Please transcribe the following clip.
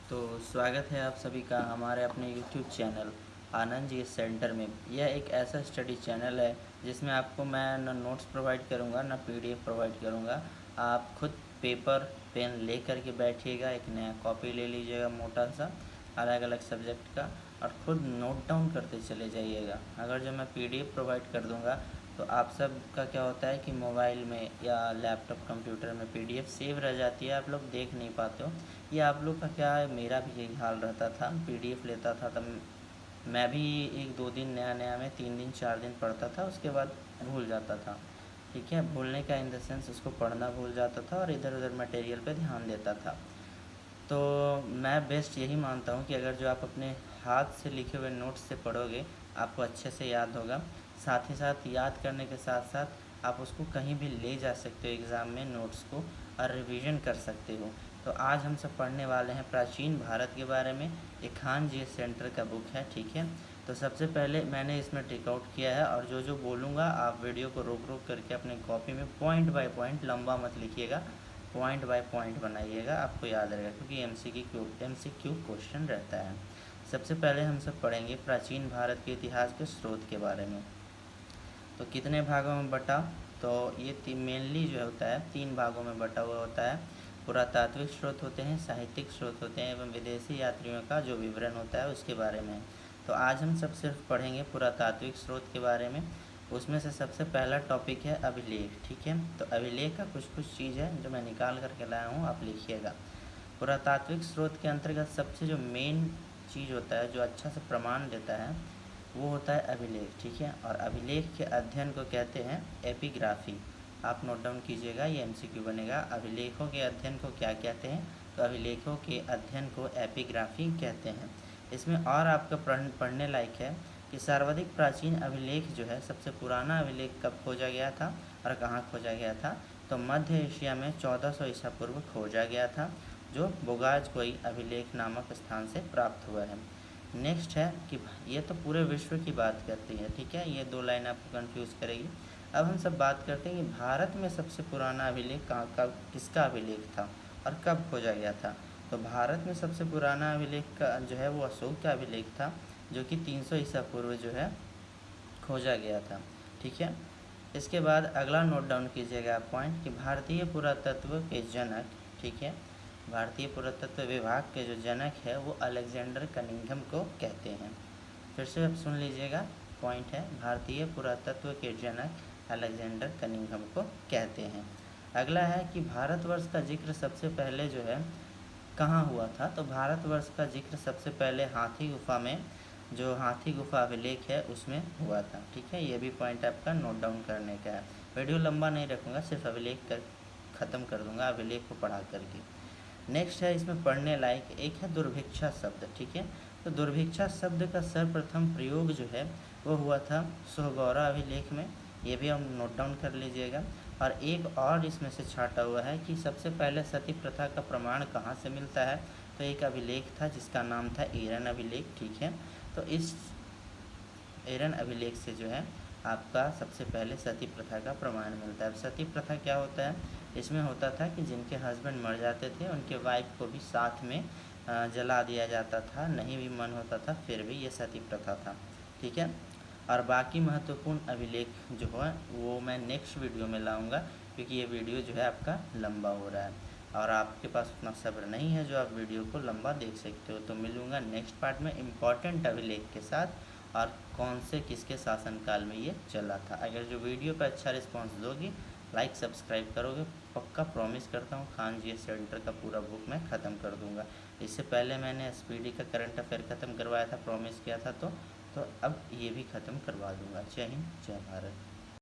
तो स्वागत है आप सभी का हमारे अपने YouTube channel Anand ji centre में। यह एक ऐसा स्टडी चैनल है जिसमें आपको मैं न नोट्स प्रोवाइड करूंगा न PDF प्रोवाइड करूंगा। आप खुद पेपर पेन ले कर के बैठिएगा, एक नया कॉपी ले लीजिएगा मोटा सा अलग अलग सब्जेक्ट का और ख़ुद नोट डाउन करते चले जाइएगा। अगर जो मैं PDF प्रोवाइड कर दूंगा तो आप सब का क्या होता है कि मोबाइल में या लैपटॉप कंप्यूटर में PDF सेव रह जाती है, आप लोग देख नहीं पाते हो। ये आप लोग का क्या है, मेरा भी यही हाल रहता था। PDF लेता था तब मैं भी 1-2 दिन नया में 3 दिन 4 दिन पढ़ता था, उसके बाद भूल जाता था। ठीक है, भूलने का इन द सेंस उसको पढ़ना भूल जाता था और इधर उधर मटेरियल पे ध्यान देता था। तो मैं बेस्ट यही मानता हूँ कि अगर जो आप अपने हाथ से लिखे हुए नोट्स से पढ़ोगे आपको अच्छे से याद होगा। साथ ही साथ याद करने के साथ साथ आप उसको कहीं भी ले जा सकते हो एग्ज़ाम में नोट्स को और रिवीजन कर सकते हो। तो आज हम सब पढ़ने वाले हैं प्राचीन भारत के बारे में। एक खान जी सेंटर का बुक है, ठीक है। तो सबसे पहले मैंने इसमें टेक आउट किया है और जो बोलूँगा आप वीडियो को रोक रोक करके अपने कॉपी में पॉइंट बाय पॉइंट, लंबा मत लिखिएगा, पॉइंट बाय पॉइंट बनाइएगा, आपको याद रहेगा क्योंकि MCQ क्वेश्चन रहता है। सबसे पहले हम सब पढ़ेंगे प्राचीन भारत के इतिहास के स्रोत के बारे में। तो कितने भागों में बटा, तो ये मेनली जो होता है 3 भागों में बटा हुआ होता है। पुरातात्विक स्रोत होते हैं, साहित्यिक स्रोत होते हैं एवं विदेशी यात्रियों का जो विवरण होता है उसके बारे में। तो आज हम सब सिर्फ पढ़ेंगे पुरातात्विक स्रोत के बारे में। उसमें से सबसे पहला टॉपिक है अभिलेख, ठीक है। तो अभिलेख का कुछ चीज़ है जो मैं निकाल करके लाया हूँ, आप लिखिएगा। पुरातात्विक स्रोत के अंतर्गत सबसे जो मेन चीज़ होता है, जो अच्छा से प्रमाण देता है, वो होता है अभिलेख, ठीक है। और अभिलेख के अध्ययन को कहते हैं एपिग्राफी। आप नोट डाउन कीजिएगा, ये MCQ बनेगा। अभिलेखों के अध्ययन को क्या कहते हैं, तो अभिलेखों के अध्ययन को एपिग्राफी कहते हैं। इसमें और आपका पढ़ने लायक है कि सर्वाधिक प्राचीन अभिलेख जो है, सबसे पुराना अभिलेख कब खोजा गया था और कहाँ खोजा गया था, तो मध्य एशिया में 1400 ईसा पूर्व खोजा गया था, जो बोगाजकोई अभिलेख नामक स्थान से प्राप्त हुआ है। नेक्स्ट है कि ये तो पूरे विश्व की बात करती है, ठीक है। ये 2 लाइन आपको कंफ्यूज करेगी। अब हम सब बात करते हैं कि भारत में सबसे पुराना अभिलेख कहाँ का, किसका अभिलेख था और कब खोजा गया था। तो भारत में सबसे पुराना अभिलेख का जो है वो अशोक का अभिलेख था, जो कि 300 ईसा पूर्व जो है खोजा गया था, ठीक है। इसके बाद अगला नोट डाउन कीजिएगा पॉइंट कि भारतीय पुरातत्व के जनक, ठीक है, भारतीय पुरातत्व विभाग के जो जनक है वो अलेक्जेंडर कनिंघम को कहते हैं। फिर से अब सुन लीजिएगा, पॉइंट है भारतीय पुरातत्व के जनक अलेक्जेंडर कनिंघम को कहते हैं। अगला है कि भारतवर्ष का जिक्र सबसे पहले जो है कहाँ हुआ था, तो भारतवर्ष का जिक्र सबसे पहले हाथी गुफा में, जो हाथी गुफा अभिलेख है उसमें हुआ था, ठीक है। ये भी पॉइंट आपका नोट डाउन करने का है। वीडियो लंबा नहीं रखूँगा, सिर्फ अभिलेख कर ख़त्म कर दूँगा, अभिलेख को पढ़ा करके। नेक्स्ट है इसमें पढ़ने लायक एक है दुर्भिक्षा शब्द, ठीक है। तो दुर्भिक्षा शब्द का सर्वप्रथम प्रयोग जो है वो हुआ था सोहगौरा अभिलेख में, ये भी हम नोट डाउन कर लीजिएगा। और एक और इसमें से छाटा हुआ है कि सबसे पहले सती प्रथा का प्रमाण कहाँ से मिलता है, तो एक अभिलेख था जिसका नाम था एरन अभिलेख, ठीक है। तो इस एरन अभिलेख से जो है आपका सबसे पहले सती प्रथा का प्रमाण मिलता है। सती प्रथा क्या होता है, इसमें होता था कि जिनके हस्बैंड मर जाते थे उनके वाइफ को भी साथ में जला दिया जाता था, नहीं भी मन होता था फिर भी, ये सती प्रथा था, ठीक है। और बाकी महत्वपूर्ण अभिलेख जो है वो मैं नेक्स्ट वीडियो में लाऊंगा, क्योंकि ये वीडियो जो है आपका लंबा हो रहा है और आपके पास उतना सब्र नहीं है जो आप वीडियो को लंबा देख सकते हो। तो मिलूँगा नेक्स्ट पार्ट में इम्पॉर्टेंट अभिलेख के साथ और कौन से किसके शासनकाल में ये चला था। अगर जो वीडियो पर अच्छा रिस्पॉन्स दोगी, लाइक सब्सक्राइब करोगे, पक्का प्रॉमिस करता हूँ खान जी सेंटर का पूरा बुक मैं ख़त्म कर दूँगा। इससे पहले मैंने SPD का करंट अफेयर ख़त्म करवाया था, प्रॉमिस किया था, तो अब ये भी ख़त्म करवा दूँगा। जय हिंद, जय भारत।